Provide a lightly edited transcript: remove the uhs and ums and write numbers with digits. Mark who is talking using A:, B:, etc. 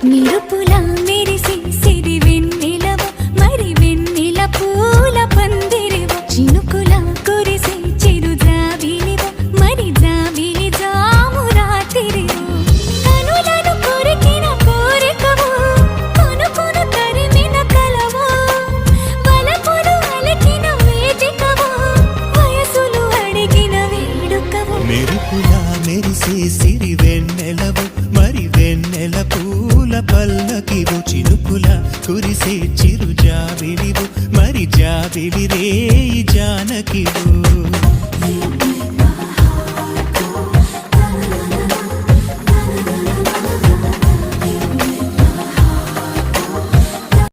A: నిరుపులా మెరిసి సిరి వెన్నెలవు మరి వెన్నెల పూల పందిరివు చినుకులా కురిసి చిరు జాబిలివు మరి జాబిలి జాము రాత్రివు కనులను కొరికిన కోరికవు కొనుకొను తరిమిన కలవు వలపులు అలికిన వేదికవు వయసులు అడిగిన వేడుకవు
B: మెరుపులా మెరిసే సిరి వెన్నెలవు మరి వెన్నెల పూల పల్లకివు చినుకుల కురిసే చిరు జాబిలివు మరి జాబిలి రే జానకివు